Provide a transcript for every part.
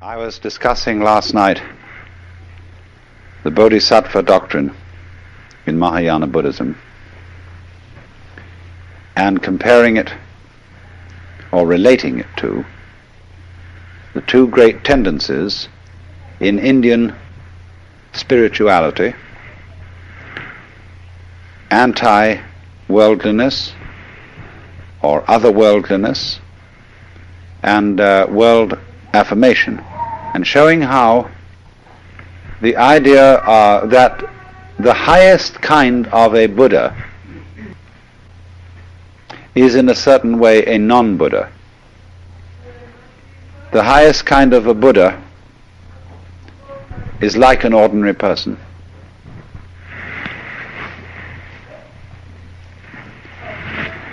I was discussing last night the Bodhisattva doctrine in Mahayana Buddhism and comparing it or relating it to the two great tendencies in Indian spirituality: anti-worldliness or otherworldliness and world affirmation, and showing how the idea that the highest kind of a Buddha is in a certain way a non-Buddha. The highest kind of a Buddha is like an ordinary person.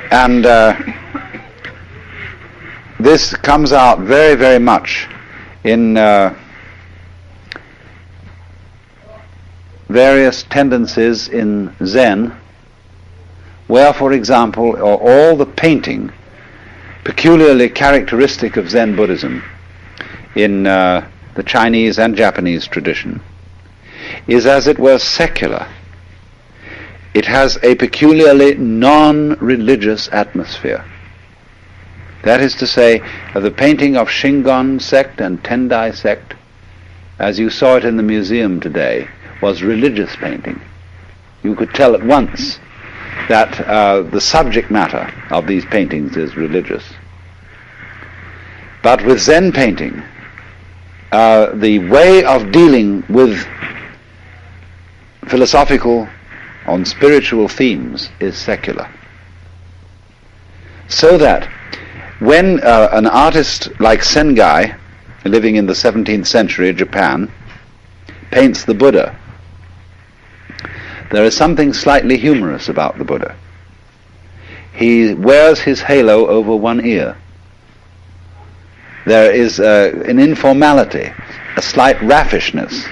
And this comes out very, very much in various tendencies in Zen, where, for example, all the painting peculiarly characteristic of Zen Buddhism in the Chinese and Japanese tradition is, as it were, secular. It has a peculiarly non-religious atmosphere. That is to say, the painting of Shingon sect and Tendai sect, as you saw it in the museum today, was religious painting. You could tell at once that the subject matter of these paintings is religious. But with Zen painting, the way of dealing with philosophical and spiritual themes is secular. So that when an artist like Sengai, living in the 17th century Japan, paints the Buddha, there is something slightly humorous about the Buddha. He wears his halo over one ear. There is an informality, a slight raffishness.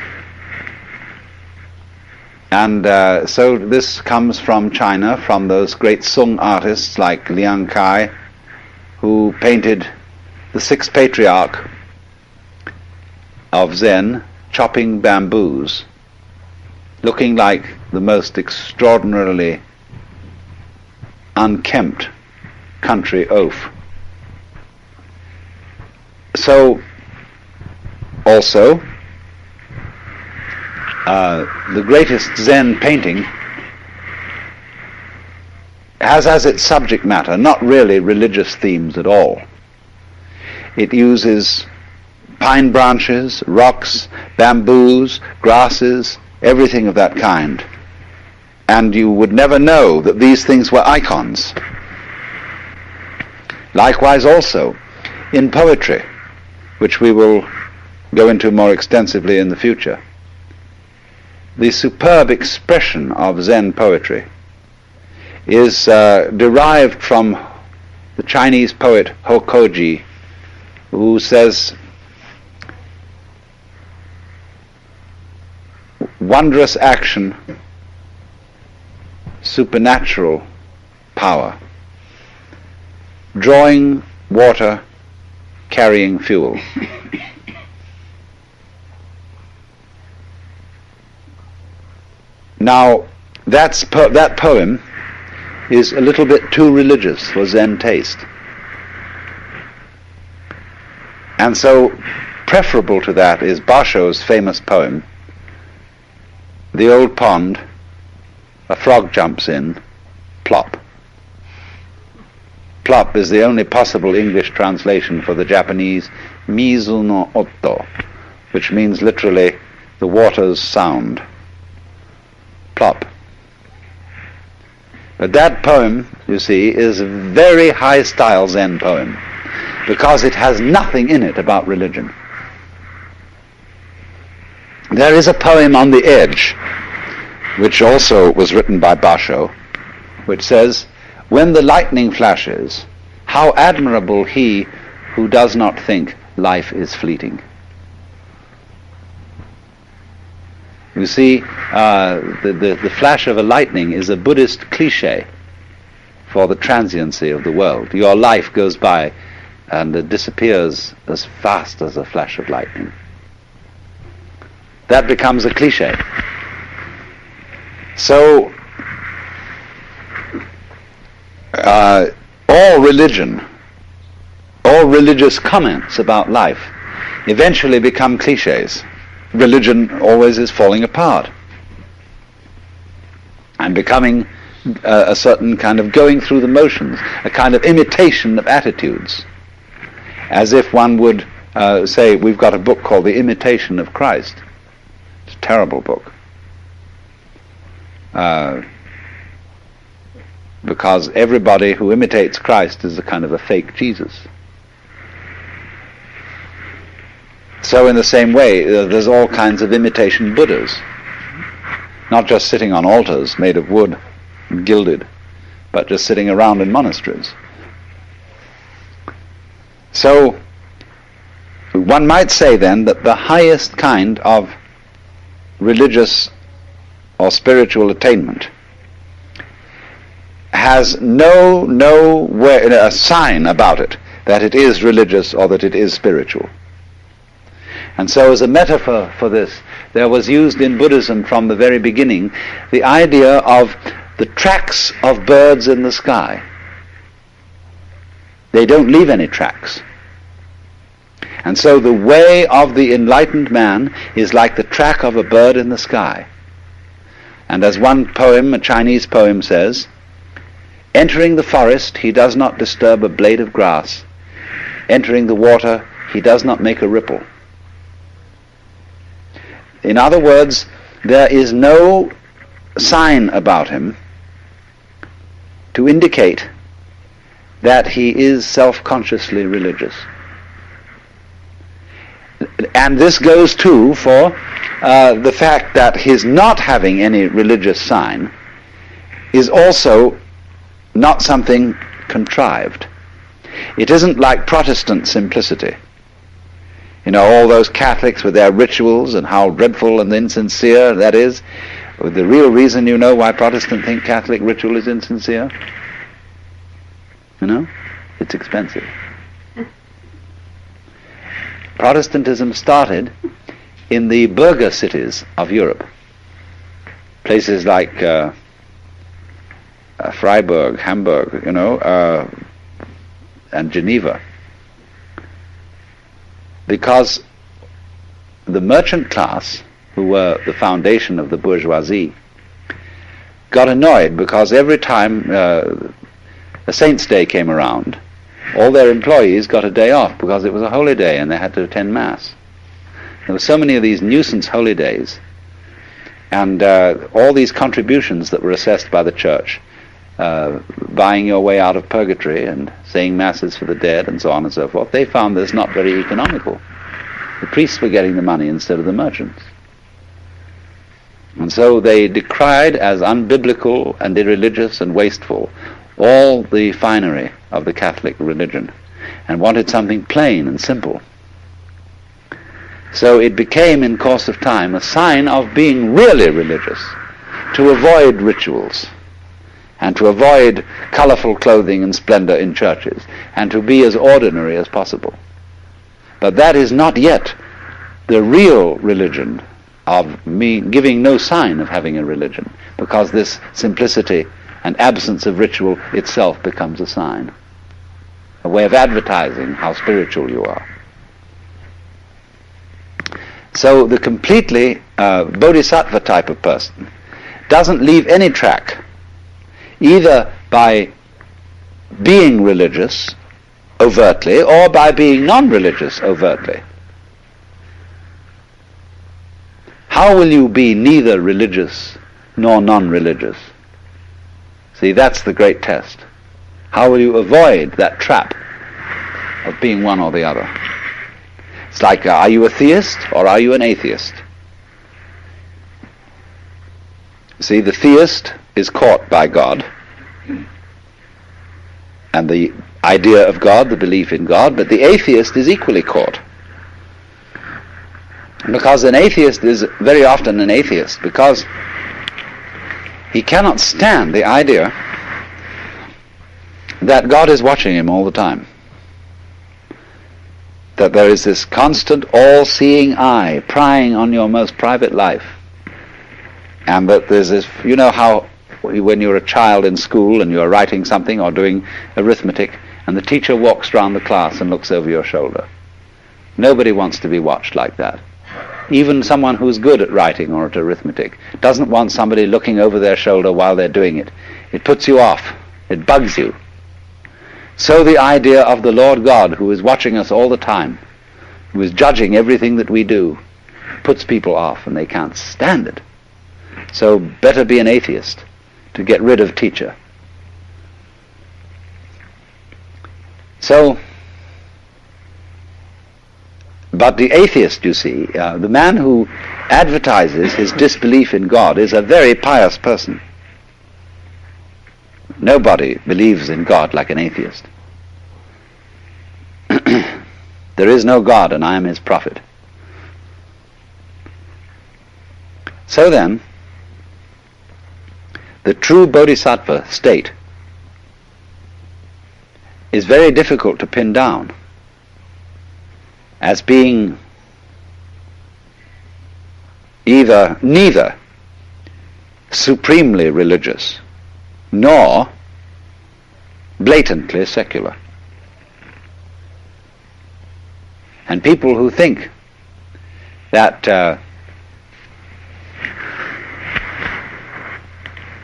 And so this comes from China, from those great Sung artists like Liang Kai, who painted the sixth patriarch of Zen chopping bamboos, looking like the most extraordinarily unkempt country oaf. So, also, the greatest Zen painting has as its subject matter not really religious themes at all. It uses pine branches, rocks, bamboos, grasses, everything of that kind. And you would never know that these things were icons. Likewise also in poetry, which we will go into more extensively in the future. The superb expression of Zen poetry is derived from the Chinese poet Hokoji, who says, wondrous action, supernatural power, drawing water, carrying fuel. Now, that poem is a little bit too religious for Zen taste. And so, preferable to that is Basho's famous poem, The Old Pond, a frog jumps in, plop. Plop is the only possible English translation for the Japanese mizu no otto, which means literally the water's sound. Plop. But that poem, you see, is a very high-style Zen poem, because it has nothing in it about religion. There is a poem on the edge, which also was written by Basho, which says, when the lightning flashes, how admirable he who does not think life is fleeting. You see, the flash of a lightning is a Buddhist cliche for the transiency of the world. Your life goes by and it disappears as fast as a flash of lightning. That becomes a cliche. So, all religion, all religious comments about life eventually become cliches. Religion always is falling apart and becoming a certain kind of going through the motions, a kind of imitation of attitudes, as if one would say, we've got a book called The Imitation of Christ. It's a terrible book. Because everybody who imitates Christ is a kind of a fake Jesus. So in the same way, there's all kinds of imitation Buddhas, not just sitting on altars made of wood and gilded, but just sitting around in monasteries. So one might say then that the highest kind of religious or spiritual attainment has no a sign about it that it is religious or that it is spiritual. And so as a metaphor for this, there was used in Buddhism from the very beginning the idea of the tracks of birds in the sky. They don't leave any tracks. And so the way of the enlightened man is like the track of a bird in the sky. And as one poem, a Chinese poem, says, entering the forest, he does not disturb a blade of grass. Entering the water, he does not make a ripple. In other words, there is no sign about him to indicate that he is self-consciously religious. And this goes too for the fact that his not having any religious sign is also not something contrived. It isn't like Protestant simplicity. You know, all those Catholics with their rituals and how dreadful and insincere that is. The real reason, you know, why Protestants think Catholic ritual is insincere? You know? It's expensive. Protestantism started in the burgher cities of Europe. Places like Freiburg, Hamburg, you know, and Geneva. Because the merchant class, who were the foundation of the bourgeoisie, got annoyed because every time a saint's day came around, all their employees got a day off because it was a holy day and they had to attend Mass. There were so many of these nuisance holy days, and all these contributions that were assessed by the church, buying your way out of purgatory and saying masses for the dead and so on and so forth, they found this not very economical. The priests were getting the money instead of the merchants. And so they decried as unbiblical and irreligious and wasteful all the finery of the Catholic religion and wanted something plain and simple. So it became, in course of time, a sign of being really religious to avoid rituals and to avoid colorful clothing and splendor in churches, and to be as ordinary as possible. But that is not yet the real religion of me giving no sign of having a religion, because this simplicity and absence of ritual itself becomes a sign, a way of advertising how spiritual you are. So the completely bodhisattva type of person doesn't leave any track, either by being religious overtly or by being non-religious overtly. How will you be neither religious nor non-religious? See, that's the great test. How will you avoid that trap of being one or the other? It's like, are you a theist or are you an atheist? See, the theist is caught by God and the idea of God, the belief in God, but the atheist is equally caught. Because an atheist is very often an atheist because he cannot stand the idea that God is watching him all the time. that there is this constant all-seeing eye prying on your most private life, and that there's this, you know how when you're a child in school and you're writing something or doing arithmetic, and the teacher walks around the class and looks over your shoulder. Nobody wants to be watched like that. Even someone who's good at writing or at arithmetic doesn't want somebody looking over their shoulder while they're doing it. It puts you off. It bugs you. So the idea of the Lord God, who is watching us all the time, who is judging everything that we do, puts people off, and they can't stand it. So better be an atheist to get rid of teacher. So, but the atheist, you see, the man who advertises his disbelief in God is a very pious person. Nobody believes in God like an atheist. There is no God, and I am his prophet. So then, the true bodhisattva state is very difficult to pin down as being neither supremely religious nor blatantly secular. And people who think that the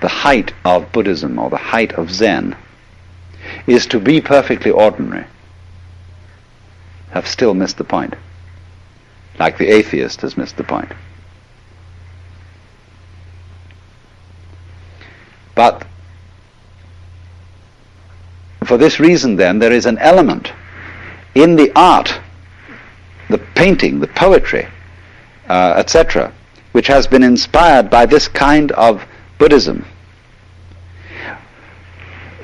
height of Buddhism or the height of Zen is to be perfectly ordinary have still missed the point, like the atheist has missed the point. But for this reason, then, there is an element in the art, the painting, the poetry, etc., which has been inspired by this kind of Buddhism.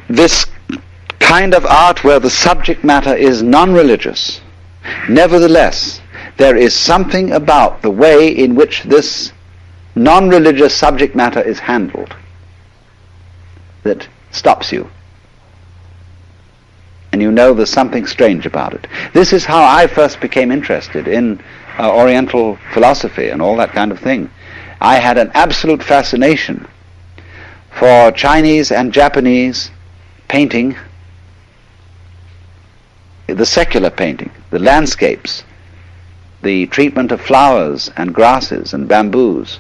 This kind of art where the subject matter is non-religious. Nevertheless, there is something about the way in which this non-religious subject matter is handled that stops you. And you know there's something strange about it. This is how I first became interested in Oriental philosophy and all that kind of thing. I had an absolute fascination for Chinese and Japanese painting, the secular painting, the landscapes, the treatment of flowers and grasses and bamboos.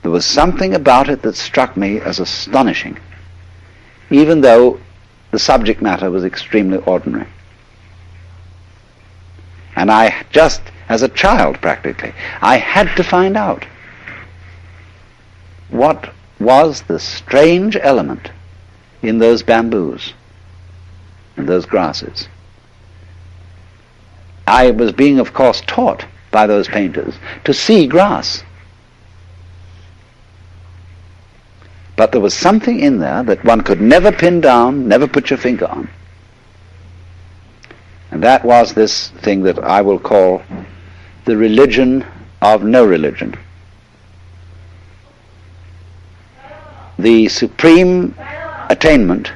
There was something about it that struck me as astonishing, even though the subject matter was extremely ordinary. And I just, as a child practically, I had to find out what was the strange element in those bamboos and those grasses. I was being, of course, taught by those painters to see grass. But there was something in there that one could never pin down, never put your finger on. And that was this thing that I will call the religion of no religion. The supreme attainment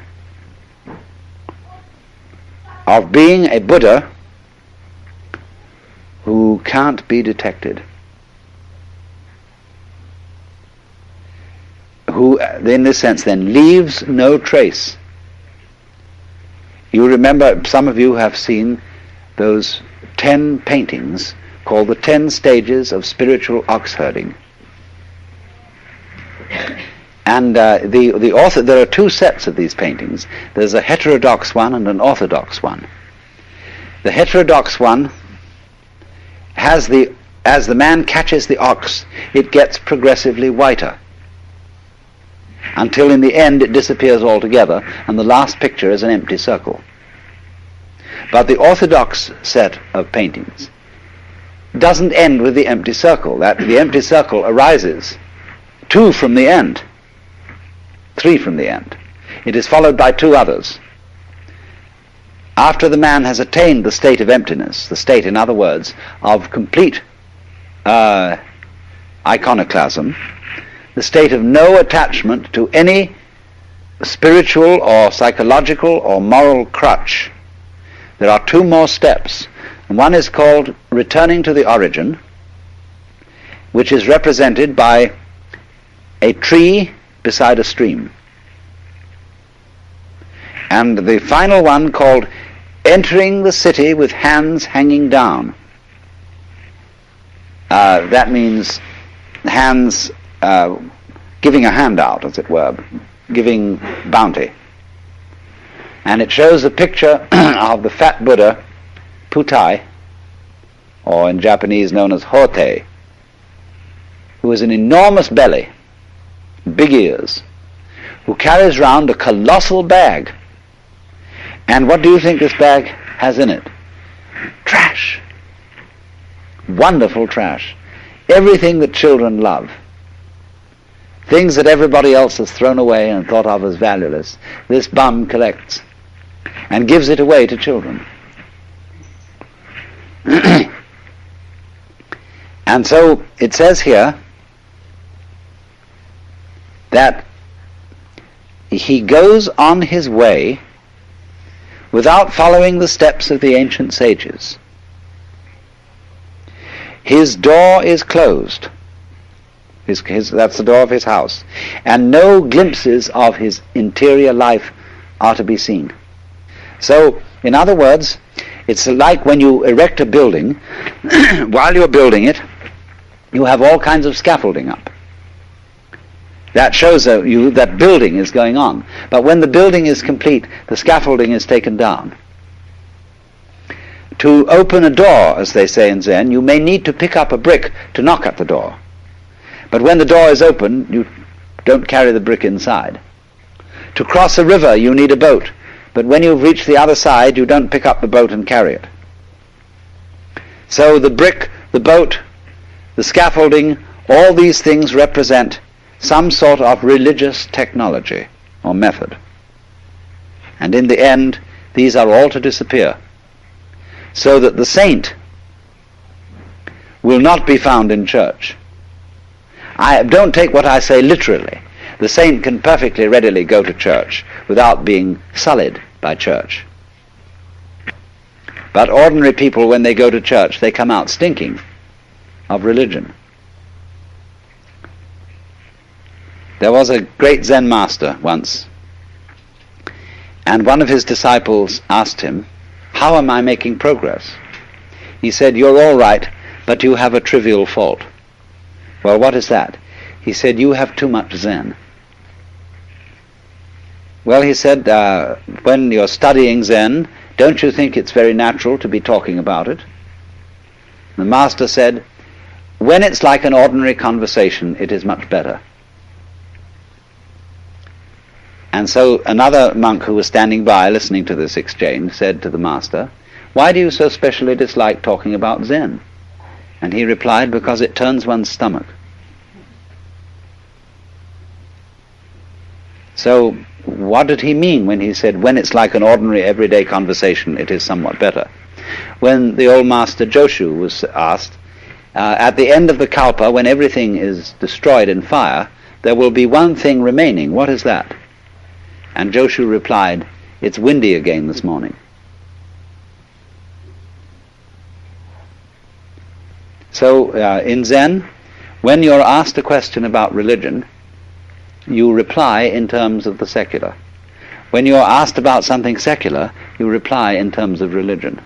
of being a Buddha who can't be detected, who in this sense then leaves no trace. You remember, some of you have seen those 10 paintings called the 10 Stages of Spiritual Ox Herding. And the author, there are two sets of these paintings. There's a heterodox one and an orthodox one. The heterodox one has as the man catches the ox, it gets progressively whiter, until in the end it disappears altogether, and the last picture is an empty circle. But the orthodox set of paintings doesn't end with the empty circle. That the empty circle arises 2 from the end, 3 from the end. It is followed by 2 others. After the man has attained the state of emptiness, the state, in other words, of complete iconoclasm, the state of no attachment to any spiritual or psychological or moral crutch, there are two more steps. And one is called returning to the origin, which is represented by a tree beside a stream. And the final one called entering the city with hands hanging down. That means hands giving a handout, as it were, giving bounty. And it shows a picture of the fat Buddha, Putai, or in Japanese known as Hotei, who has an enormous belly, big ears, who carries round a colossal bag. And what do you think this bag has in it? Trash. Wonderful trash. Everything that children love. Things that everybody else has thrown away and thought of as valueless, this bum collects and gives it away to children. And so it says here that he goes on his way without following the steps of the ancient sages. His door is closed. That's the door of his house. And no glimpses of his interior life are to be seen. So, in other words, it's like when you erect a building, while you're building it, you have all kinds of scaffolding up. That shows you that building is going on. But when the building is complete, the scaffolding is taken down. To open a door, as they say in Zen, you may need to pick up a brick to knock at the door. But when the door is open, you don't carry the brick inside. To cross a river, you need a boat. But when you've reached the other side, you don't pick up the boat and carry it. So the brick, the boat, the scaffolding, all these things represent some sort of religious technology or method. And in the end, these are all to disappear, so that the saint will not be found in church. I don't take what I say literally. The saint can perfectly readily go to church without being sullied by church. But ordinary people, when they go to church, they come out stinking of religion. There was a great Zen master once, and one of his disciples asked him, "How am I making progress?" He said, "You're all right, but you have a trivial fault." "Well, what is that?" He said, "You have too much Zen." Well, he said, when you're studying Zen, don't you think it's very natural to be talking about it? The master said, "When it's like an ordinary conversation, it is much better." And so another monk who was standing by listening to this exchange said to the master, "Why do you so specially dislike talking about Zen?" And he replied, "Because it turns one's stomach." So what did he mean when he said, when it's like an ordinary everyday conversation, it is somewhat better? When the old master Joshu was asked, at the end of the kalpa, when everything is destroyed in fire, there will be one thing remaining. What is that? And Joshu replied, "It's windy again this morning." So in Zen, when you're asked a question about religion, you reply in terms of the secular. When you're asked about something secular, you reply in terms of religion.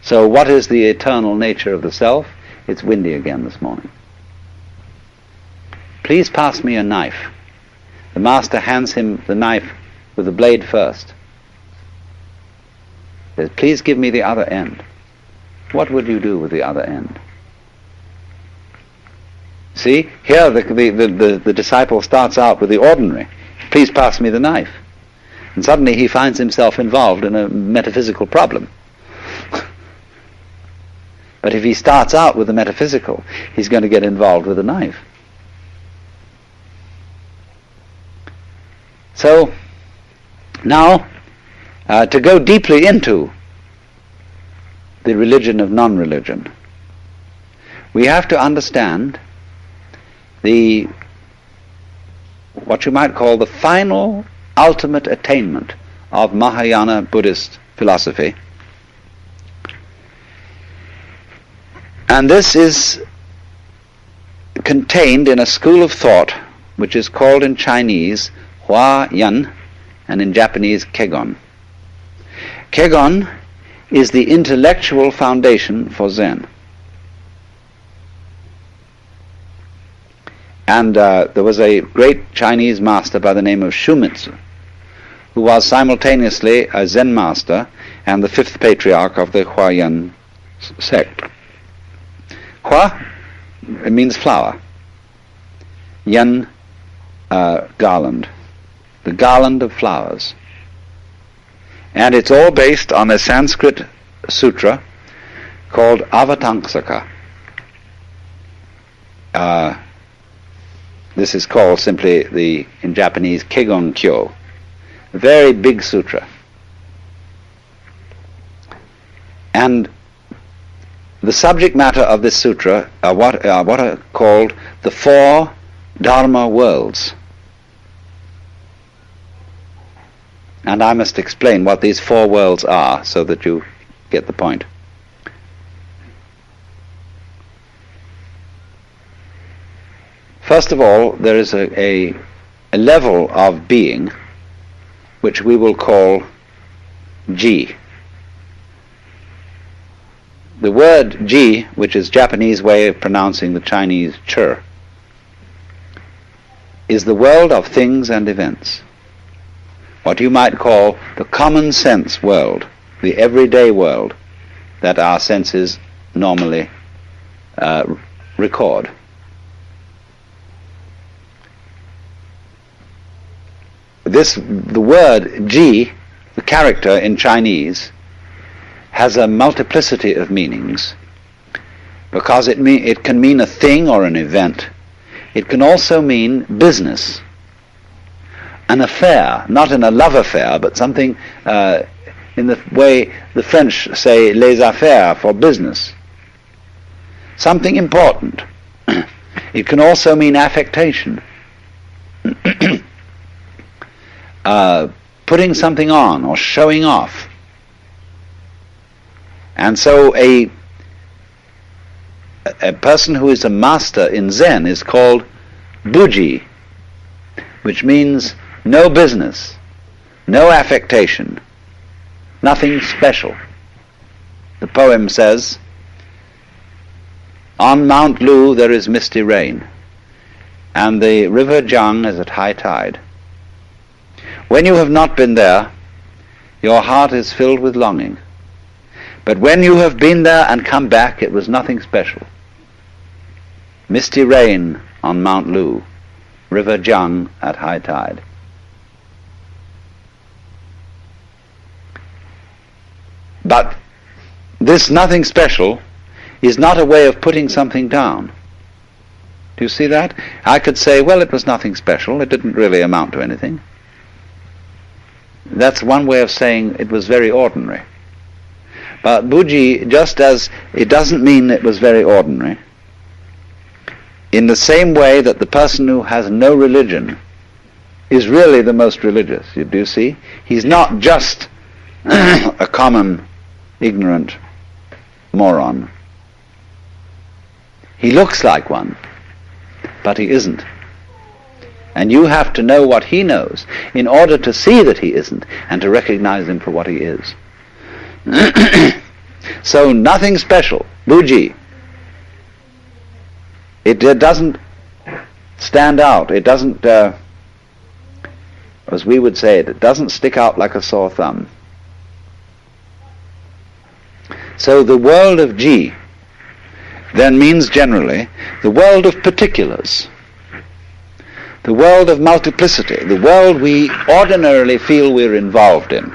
So what is the eternal nature of the self? It's windy again this morning. "Please pass me a knife." The master hands him the knife with the blade first. Says, "Please give me the other end." What would you do with the other end? See, here the disciple starts out with the ordinary. "Please pass me the knife." And suddenly he finds himself involved in a metaphysical problem. But if he starts out with the metaphysical, he's going to get involved with the knife. So, now, to go deeply into the religion of non-religion, we have to understand what you might call the final ultimate attainment of Mahayana Buddhist philosophy. And this is contained in a school of thought which is called in Chinese Hua Yan and in Japanese Kegon. Kegon is the intellectual foundation for Zen. And there was a great Chinese master by the name of Shumitsu, who was simultaneously a Zen master and the fifth patriarch of the Huayan sect. Hua, it means flower. Yan, garland. The garland of flowers. And it's all based on a Sanskrit sutra called Avatamsaka. This is called simply in Japanese Kegon Kyo. A very big sutra. And the subject matter of this sutra are what are called the four Dharma worlds. And I must explain what these four worlds are so that you get the point. First of all, there is a level of being which we will call Ji. The word Ji, which is Japanese way of pronouncing the Chinese Chur, is the world of things and events. What you might call the common sense world, the everyday world that our senses normally record. The word Ji, the character in Chinese, has a multiplicity of meanings because it can mean a thing or an event. It can also mean business, an affair, not in a love affair, but something in the way the French say les affaires, for business. Something important. It can also mean affectation. Putting something on or showing off. And so a person who is a master in Zen is called Buji, which means no business, no affectation, nothing special. The poem says, "On Mount Lu there is misty rain, and the river Jiang is at high tide. When you have not been there, your heart is filled with longing. But when you have been there and come back, it was nothing special. Misty rain on Mount Lu, river Jiang at high tide." But this nothing special is not a way of putting something down. Do you see that? I could say, well, it was nothing special, it didn't really amount to anything. That's one way of saying it was very ordinary. But Buji, just as it doesn't mean it was very ordinary, in the same way that the person who has no religion is really the most religious, you do see? He's not just a common, ignorant moron. He looks like one, but he isn't. And you have to know what he knows in order to see that he isn't and to recognize him for what he is. So nothing special, Buji. It doesn't stand out. It doesn't, as we would say it doesn't stick out like a sore thumb. So the world of Ji then means generally the world of particulars, the world of multiplicity, the world we ordinarily feel we're involved in.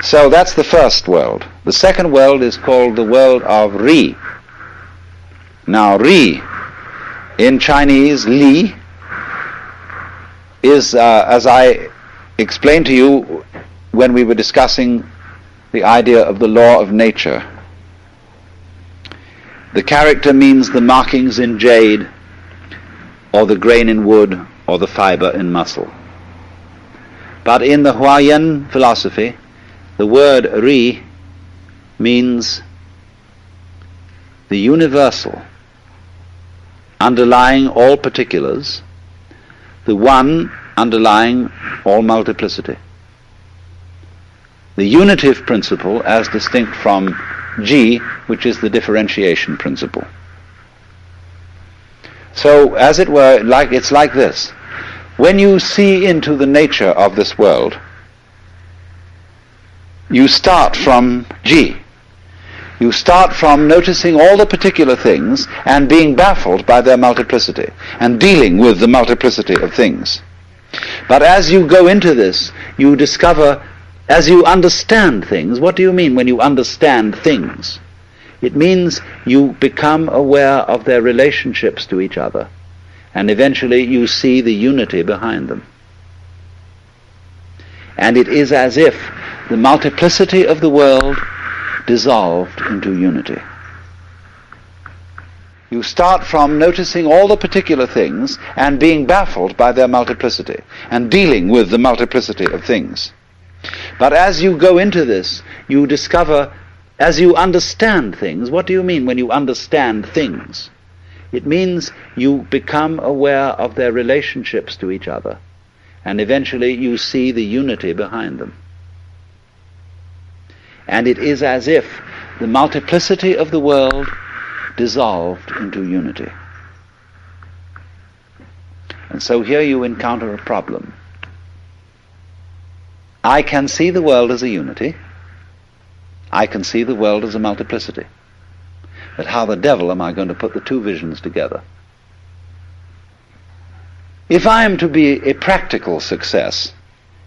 So that's the first world. The second world is called the world of Ri. Now Ri, in Chinese, Li, is, as I explained to you when we were discussing the idea of the law of nature, the character means the markings in jade, or the grain in wood, or the fiber in muscle. But in the Huayan philosophy, the word Ri means the universal, underlying all particulars, the one underlying all multiplicity. The unitive principle as distinct from Ji, which is the differentiation principle. So, as it were, it's like this. When you see into the nature of this world, you start from Ji. You start from noticing all the particular things and being baffled by their multiplicity and dealing with the multiplicity of things. But as you go into this, you discover, as you understand things. What do you mean when you understand things? It means you become aware of their relationships to each other, and eventually you see the unity behind them. And it is as if the multiplicity of the world dissolved into unity. You start from noticing all the particular things and being baffled by their multiplicity and dealing with the multiplicity of things. But as you go into this, you discover, as you understand things. What do you mean when you understand things? It means you become aware of their relationships to each other, and eventually you see the unity behind them. And it is as if the multiplicity of the world dissolved into unity. And so here you encounter a problem. I can see the world as a unity. I can see the world as a multiplicity. But how the devil am I going to put the two visions together? If I am to be a practical success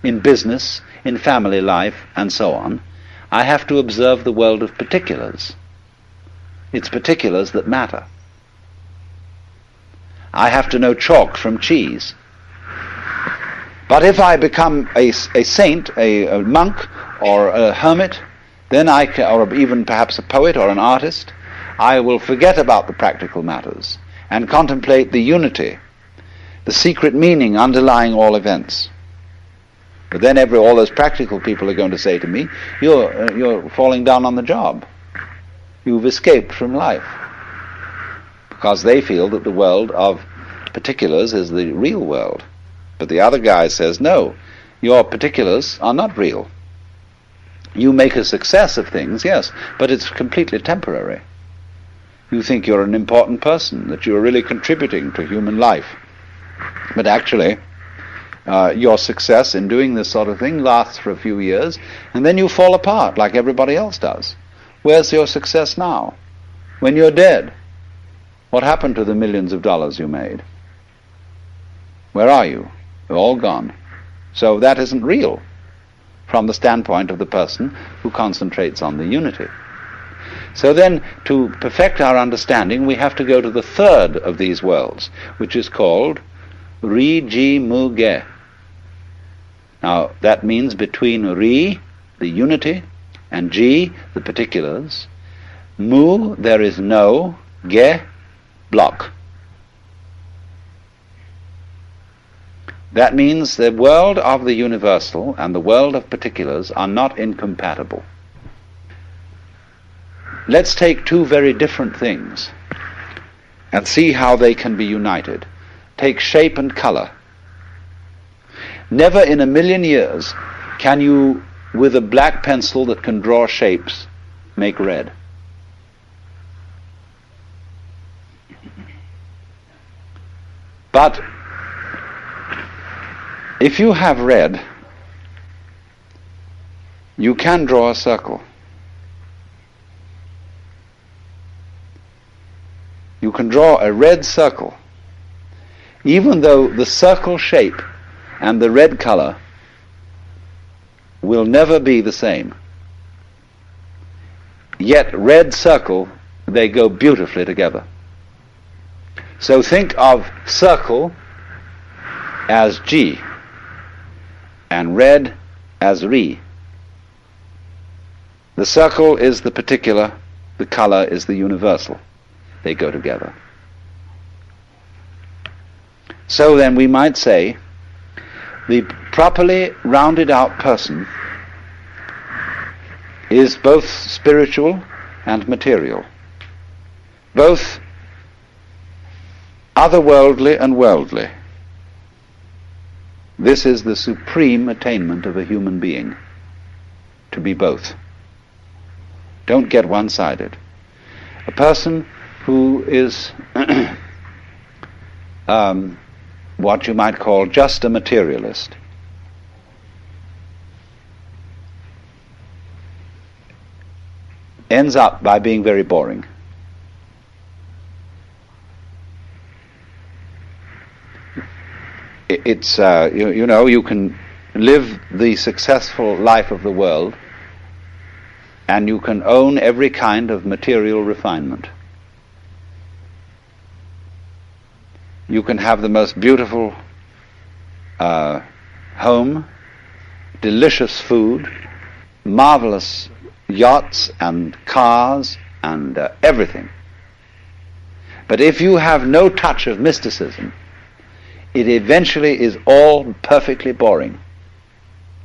in business, in family life, and so on, I have to observe the world of particulars. It's particulars that matter. I have to know chalk from cheese. But if I become a saint, a monk, or a hermit, then or even perhaps a poet or an artist, I will forget about the practical matters and contemplate the unity, the secret meaning underlying all events. But then all those practical people are going to say to me, you're falling down on the job. You've escaped from life. Because they feel that the world of particulars is the real world. But the other guy says, no, your particulars are not real. You make a success of things, yes, but it's completely temporary. You think you're an important person, that you're really contributing to human life. But actually, your success in doing this sort of thing lasts for a few years, and then you fall apart like everybody else does. Where's your success now? When you're dead, what happened to the millions of dollars you made? Where are you? They're all gone. So that isn't real from the standpoint of the person who concentrates on the unity. So then, to perfect our understanding, we have to go to the third of these worlds, which is called Ri Ji Mu Ge. Now, that means between Ri, the unity, and Ji, the particulars, Mu, there is no, Ge, block. That means the world of the universal and the world of particulars are not incompatible. Let's take two very different things and see how they can be united. Take shape and color. Never in a million years can you, with a black pencil that can draw shapes, make red. But if you have red, you can draw a circle. You can draw a red circle, even though the circle shape and the red color will never be the same. Yet red circle, they go beautifully together. So think of circle as G and red as Ri. The circle is the particular, the color is the universal. They go together. So then we might say the properly rounded out person is both spiritual and material, both otherworldly and worldly. This is the supreme attainment of a human being, to be both. Don't get one-sided. A person who is what you might call just a materialist ends up by being very boring. It's you know, you can live the successful life of the world and you can own every kind of material refinement. You can have the most beautiful home, delicious food, marvelous yachts and cars and everything. But if you have no touch of mysticism, it eventually is all perfectly boring,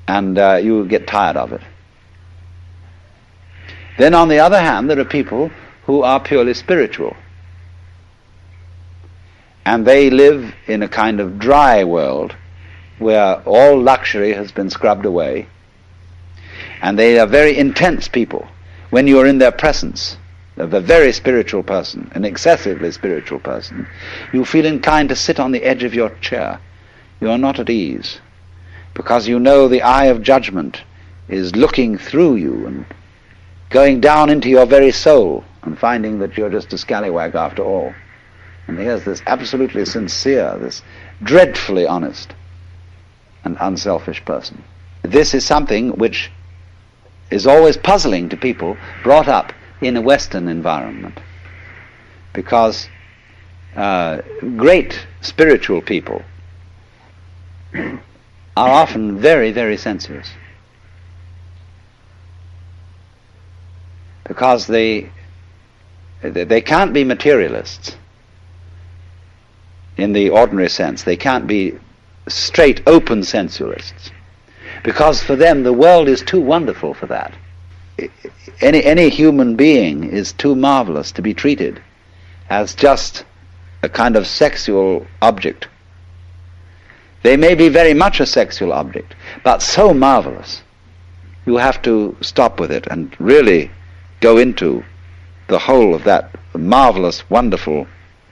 and you will get tired of it. Then on the other hand, there are people who are purely spiritual, and they live in a kind of dry world where all luxury has been scrubbed away, and they are very intense people. When you are in their presence of a very spiritual person, an excessively spiritual person, you feel inclined to sit on the edge of your chair. You are not at ease, because you know the eye of judgment is looking through you and going down into your very soul and finding that you're just a scallywag after all. And here's this absolutely sincere, this dreadfully honest and unselfish person. This is something which is always puzzling to people brought up in a Western environment, because great spiritual people are often very, very sensuous, because they can't be materialists in the ordinary sense. They can't be straight, open sensualists, because for them the world is too wonderful for that. Any human being is too marvelous to be treated as just a kind of sexual object. They may be very much a sexual object, but so marvelous, you have to stop with it and really go into the whole of that marvelous, wonderful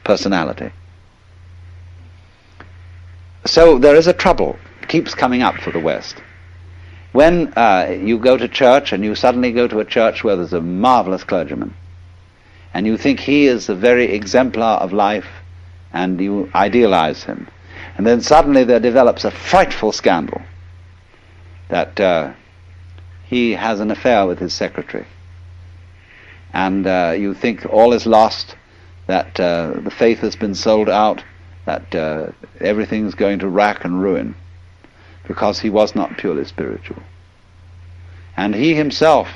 personality. So there is a trouble, it keeps coming up for the West. When you go to church and you suddenly go to a church where there's a marvelous clergyman, and you think he is the very exemplar of life, and you idealize him, and then suddenly there develops a frightful scandal that he has an affair with his secretary, and you think all is lost, that the faith has been sold out, that everything's going to rack and ruin, because he was not purely spiritual. And he himself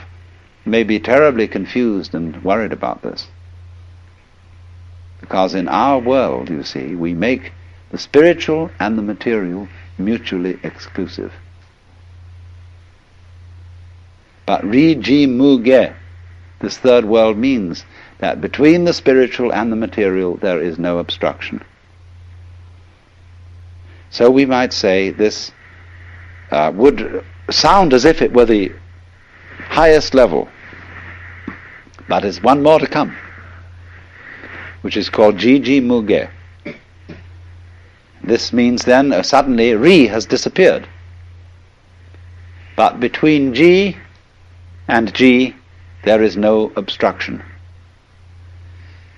may be terribly confused and worried about this, because in our world, you see, we make the spiritual and the material mutually exclusive. But Ri-ji Mu-ge, this third world, means that between the spiritual and the material there is no obstruction. So we might say this would sound as if it were the highest level, but there's one more to come, which is called Ji-ji Mu-ge. This means then suddenly Ri has disappeared, but between Ji and Ji there is no obstruction.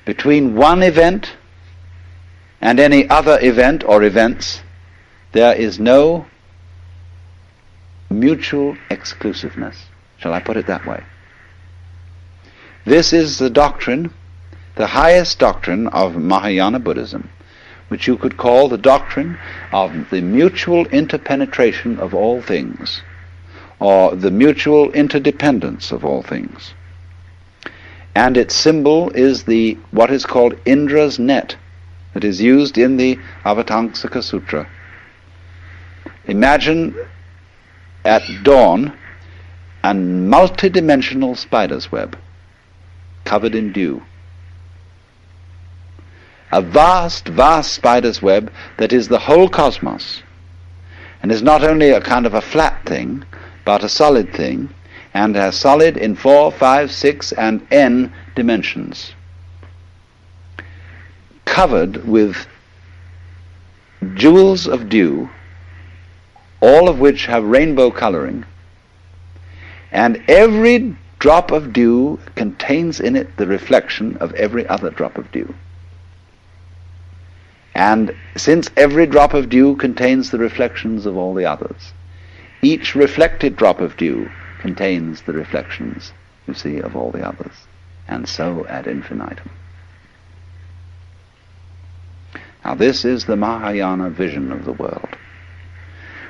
Between one event and any other event or events there is no mutual exclusiveness. Shall I put it that way? This is the doctrine, the highest doctrine of Mahayana Buddhism, which you could call the doctrine of the mutual interpenetration of all things, or the mutual interdependence of all things. And its symbol is what is called Indra's net, that is used in the Avatamsaka Sutra. Imagine at dawn a multidimensional spider's web covered in dew. A vast, vast spider's web that is the whole cosmos, and is not only a kind of a flat thing, but a solid thing, and as solid in 4, 5, 6, and n dimensions, covered with jewels of dew, all of which have rainbow coloring, and every drop of dew contains in it the reflection of every other drop of dew. And since every drop of dew contains the reflections of all the others, each reflected drop of dew contains the reflections, you see, of all the others, and so ad infinitum. Now this is the Mahayana vision of the world,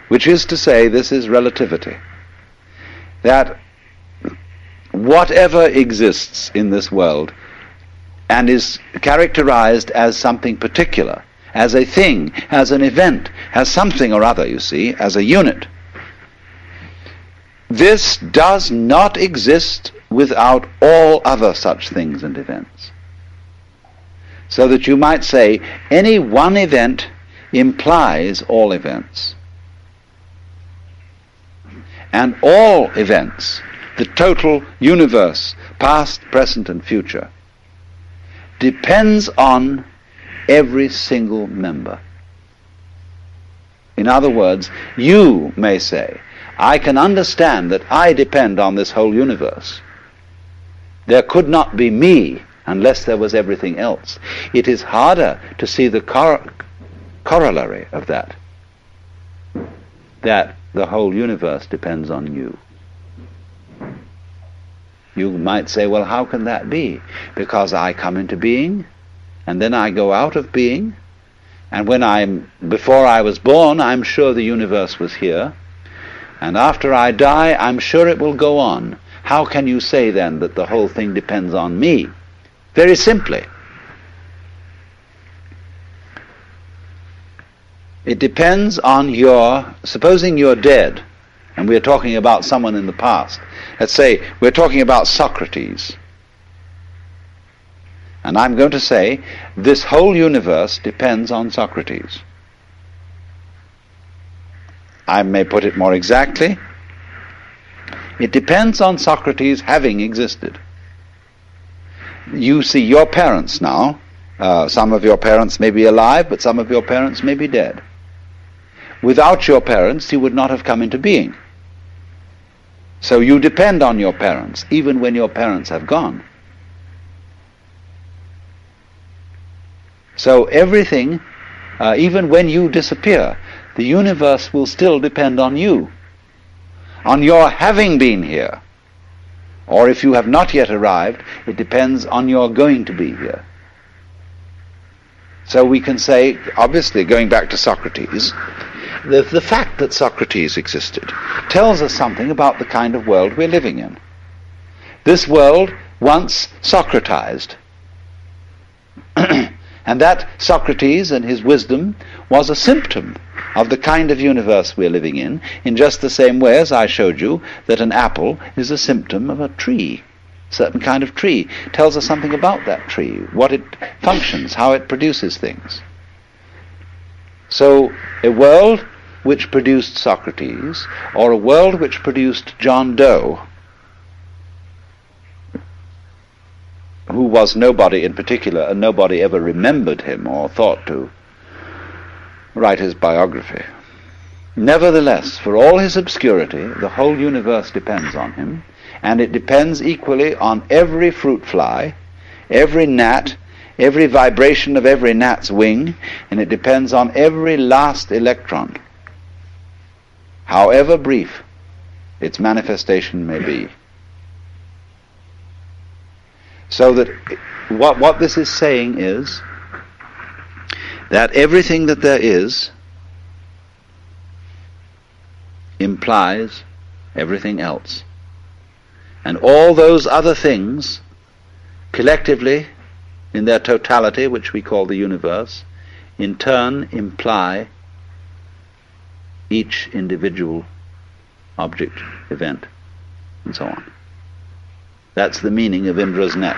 which is to say, this is relativity, that whatever exists in this world and is characterized as something particular, as a thing, as an event, as something or other, you see, as a unit, this does not exist without all other such things and events. So that you might say any one event implies all events. And all events, the total universe, past, present, and future, depends on every single member. In other words, you may say, I can understand that I depend on this whole universe. There could not be me unless there was everything else. It is harder to see the corollary of that the whole universe depends on you. You might say, well, how can that be? Because I come into being, and then I go out of being, and before I was born, I'm sure the universe was here, and after I die, I'm sure it will go on. How can you say then that the whole thing depends on me? Very simply, it depends on supposing you're dead, and we're talking about someone in the past. Let's say we're talking about Socrates. And I'm going to say, this whole universe depends on Socrates. I may put it more exactly. It depends on Socrates having existed. You see your parents now. Some of your parents may be alive, but some of your parents may be dead. Without your parents, you would not have come into being. So you depend on your parents, even when your parents have gone. So everything, even when you disappear, the universe will still depend on you, on your having been here. Or if you have not yet arrived, it depends on your going to be here. So we can say, obviously, going back to Socrates, the fact that Socrates existed tells us something about the kind of world we're living in. This world once Socratized, and that Socrates and his wisdom was a symptom of the kind of universe we're living in just the same way as I showed you that an apple is a symptom of a tree. A certain kind of tree tells us something about that tree, what it functions, how it produces things. So a world which produced Socrates, or a world which produced John Doe, who was nobody in particular, and nobody ever remembered him or thought to write his biography. Nevertheless, for all his obscurity, the whole universe depends on him, and it depends equally on every fruit fly, every gnat, every vibration of every gnat's wing, and it depends on every last electron, however brief its manifestation may be. So that what this is saying is that everything that there is implies everything else. And all those other things, collectively, in their totality, which we call the universe, in turn imply each individual object, event, and so on. That's the meaning of Indra's net.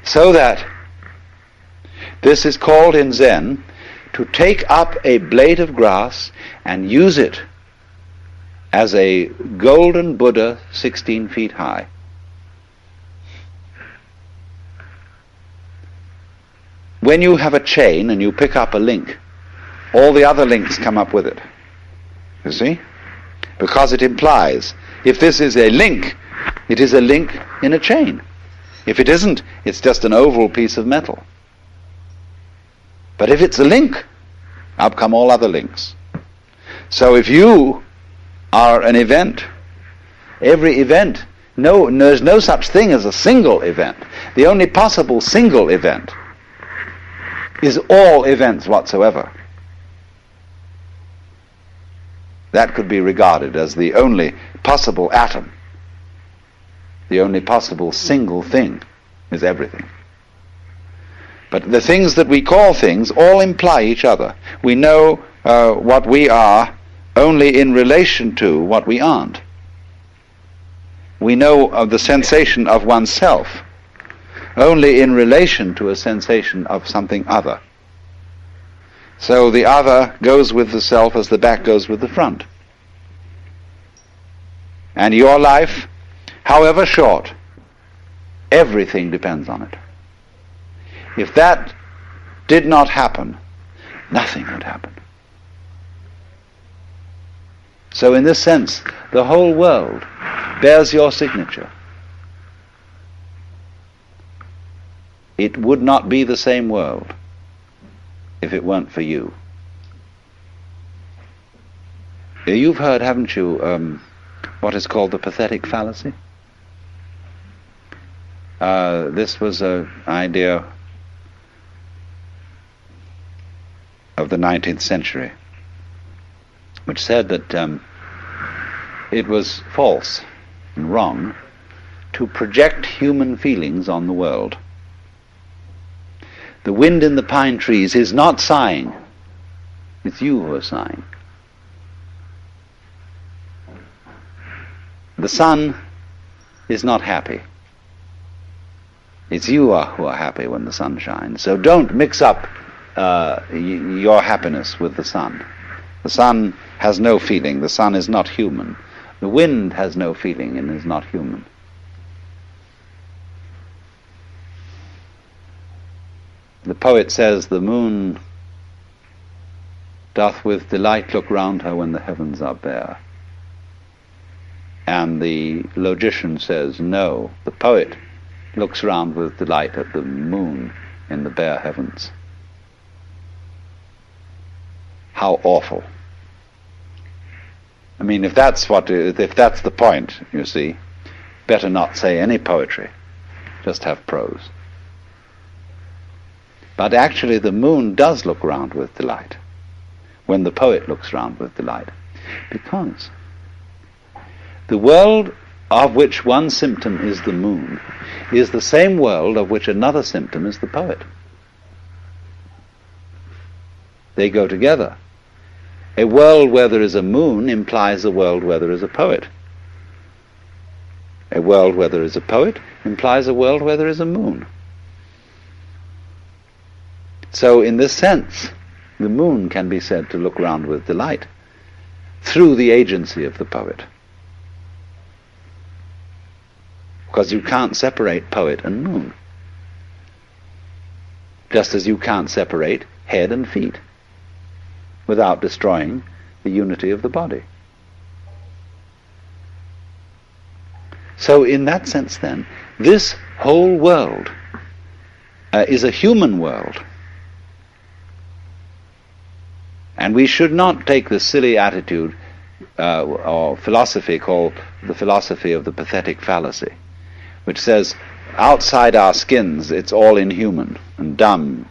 So that this is called in Zen to take up a blade of grass and use it as a golden Buddha 16 feet high. When you have a chain and you pick up a link, all the other links come up with it. You see? Because it implies, if this is a link, it is a link in a chain. If it isn't, it's just an oval piece of metal. But if it's a link, up come all other links. So if you are an event, every event, there's no such thing as a single event. The only possible single event is all events whatsoever. That could be regarded as the only possible atom. The only possible single thing is everything. But the things that we call things all imply each other. We know what we are only in relation to what we aren't. We know of the sensation of oneself only in relation to a sensation of something other. So the other goes with the self as the back goes with the front. And your life, however short, everything depends on it. If that did not happen, nothing would happen. So in this sense, the whole world bears your signature. It would not be the same world if it weren't for you. You've heard, haven't you, what is called the pathetic fallacy? This was an idea of the 19th century, which said that it was false and wrong to project human feelings on the world. The wind in the pine trees is not sighing. It's you who are sighing. The sun is not happy. It's you who are happy when the sun shines. So don't mix up your happiness with the sun. The sun has no feeling. The sun is not human. The wind has no feeling and is not human. The poet says, the moon doth with delight look round her when the heavens are bare. And the logician says, no, the poet looks round with delight at the moon in the bare heavens. How awful. I mean, if that's the point, you see, better not say any poetry, just have prose. But actually the moon does look round with delight when the poet looks round with delight, because the world of which one symptom is the moon is the same world of which another symptom is the poet. They go together. A world where there is a moon implies a world where there is a poet. A world where there is a poet implies a world where there is a moon. So in this sense, the moon can be said to look round with delight through the agency of the poet. Because you can't separate poet and moon. Just as you can't separate head and feet without destroying the unity of the body. So in that sense then, this whole world is a human world. And we should not take the silly attitude or philosophy called the philosophy of the pathetic fallacy, which says outside our skins it's all inhuman and dumb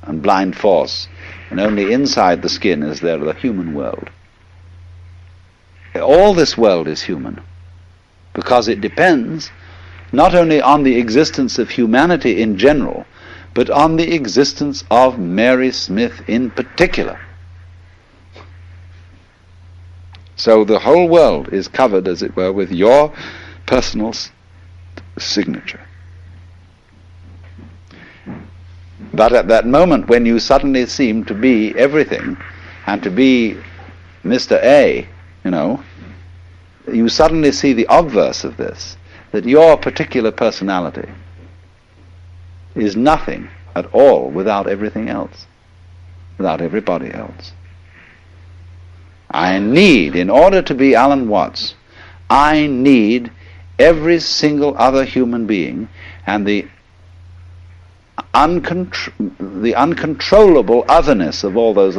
and blind force, and only inside the skin is there the human world. All this world is human, because it depends not only on the existence of humanity in general, but on the existence of Mary Smith in particular. So the whole world is covered, as it were, with your personal signature. But at that moment when you suddenly seem to be everything, and to be Mr. A, you suddenly see the obverse of this, that your particular personality is nothing at all without everything else, without everybody else. I need, in order to be Alan Watts, I need every single other human being and the uncontrollable otherness of all those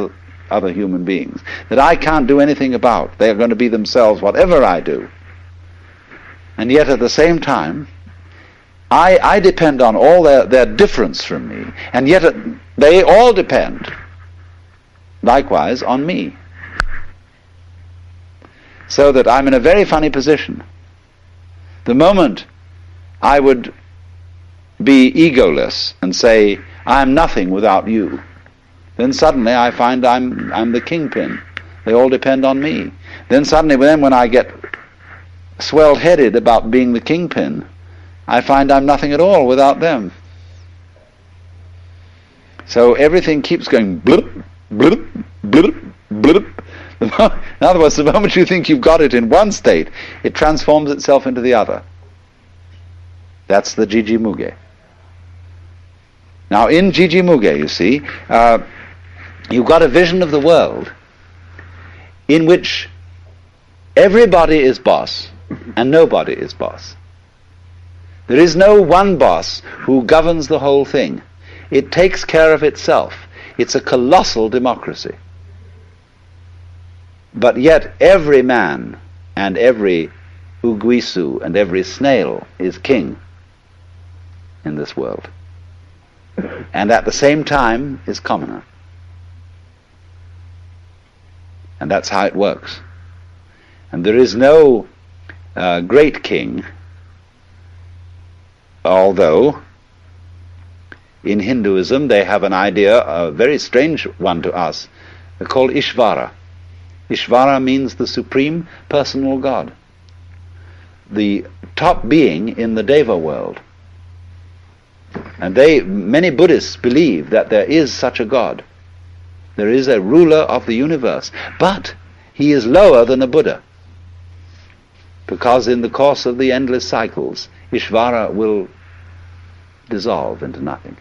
other human beings that I can't do anything about. They are going to be themselves whatever I do. And yet at the same time, I depend on all their difference from me, and yet they all depend likewise on me. So that I'm in a very funny position. The moment I would be egoless and say, I'm nothing without you, then suddenly I find I'm the kingpin. They all depend on me. Then suddenly, when I get swelled-headed about being the kingpin, I find I'm nothing at all without them. So everything keeps going blip, blip, blip, blip. In other words, the moment you think you've got it in one state, it transforms itself into the other. That's the Jiji Muge. Now in Jiji Muge, you see, you've got a vision of the world in which everybody is boss and nobody is boss. There is no one boss who governs the whole thing. It takes care of itself. It's a colossal democracy. But yet every man and every uguisu and every snail is king in this world. And at the same time is commoner. And that's how it works. And there is no great king, although in Hinduism they have an idea, a very strange one to us, called Ishvara. Ishvara means the supreme personal God, the top being in the Deva world. And many Buddhists believe that there is such a God. There is a ruler of the universe, but he is lower than a Buddha, because in the course of the endless cycles, Ishvara will dissolve into nothing.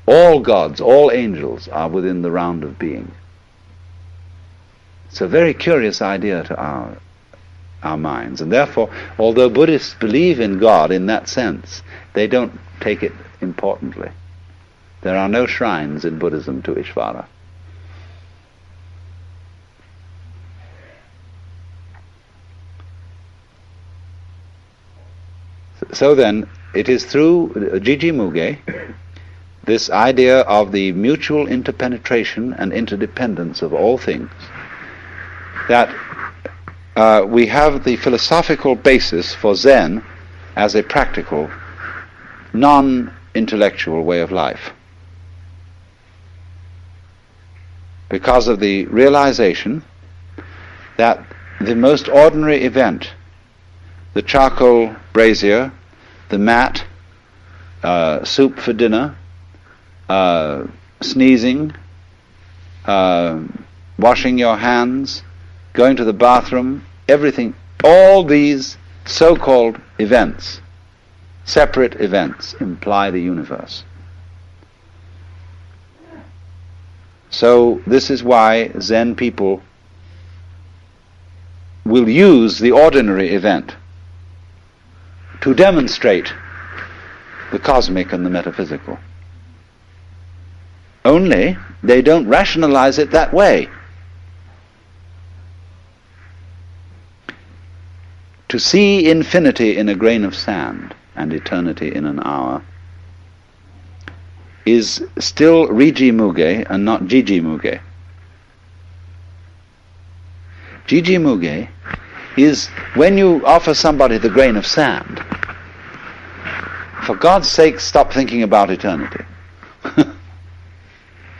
All gods, all angels are within the round of being. It's a very curious idea to our minds, and therefore, although Buddhists believe in God in that sense, they don't take it importantly. There are no shrines in Buddhism to Ishvara. So then, it is through Jiji Muge, this idea of the mutual interpenetration and interdependence of all things, that we have the philosophical basis for Zen as a practical, non-intellectual way of life. Because of the realization that the most ordinary event, the charcoal brazier, the mat, soup for dinner, sneezing, washing your hands, going to the bathroom, everything, all these so-called events, separate events, imply the universe. So this is why Zen people will use the ordinary event to demonstrate the cosmic and the metaphysical. Only they don't rationalize it that way. To see infinity in a grain of sand and eternity in an hour is still Riji Muge and not Jiji Muge. Jiji Muge is when you offer somebody the grain of sand, for God's sake stop thinking about eternity.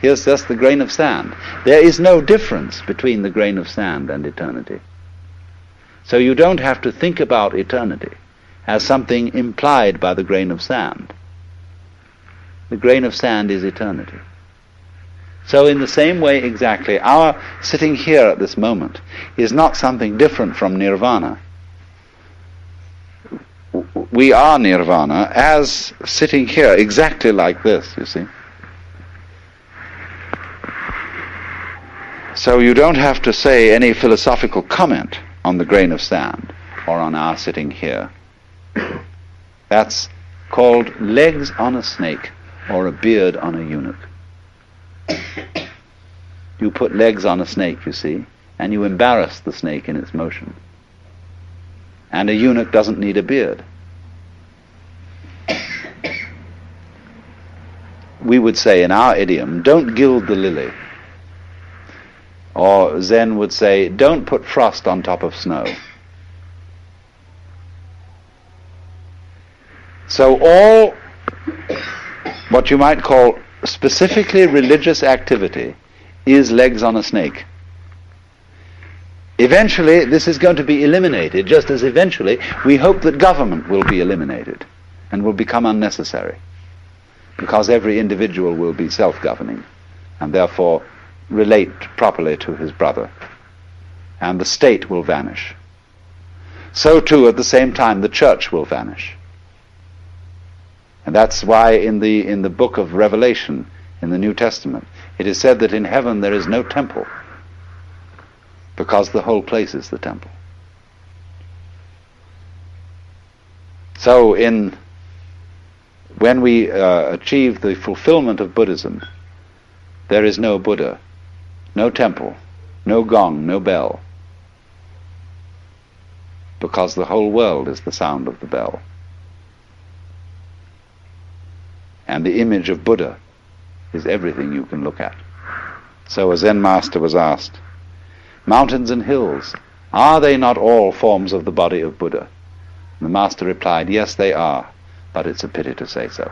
Here's just the grain of sand. There is no difference between the grain of sand and eternity. So you don't have to think about eternity as something implied by the grain of sand. The grain of sand is eternity. So in the same way exactly, our sitting here at this moment is not something different from nirvana. We are nirvana as sitting here exactly like this, you see. So you don't have to say any philosophical comment on the grain of sand or on our sitting here. That's called legs on a snake or a beard on a eunuch. You put legs on a snake, you see, and you embarrass the snake in its motion. And a eunuch doesn't need a beard. We would say in our idiom, don't gild the lily. Or Zen would say, don't put frost on top of snow. So all what you might call specifically religious activity is legs on a snake. Eventually this is going to be eliminated, just as eventually we hope that government will be eliminated and will become unnecessary, because every individual will be self-governing and therefore relate properly to his brother, and the state will vanish. So too, at the same time, the church will vanish. And that's why in the book of Revelation, in the New Testament, it is said that in heaven there is no temple, because the whole place is the temple. So when we achieve the fulfillment of Buddhism, there is no Buddha, no temple, no gong, no bell, because the whole world is the sound of the bell. And the image of Buddha is everything you can look at. So a Zen master was asked, mountains and hills, are they not all forms of the body of Buddha? And the master replied, yes, they are, but it's a pity to say so.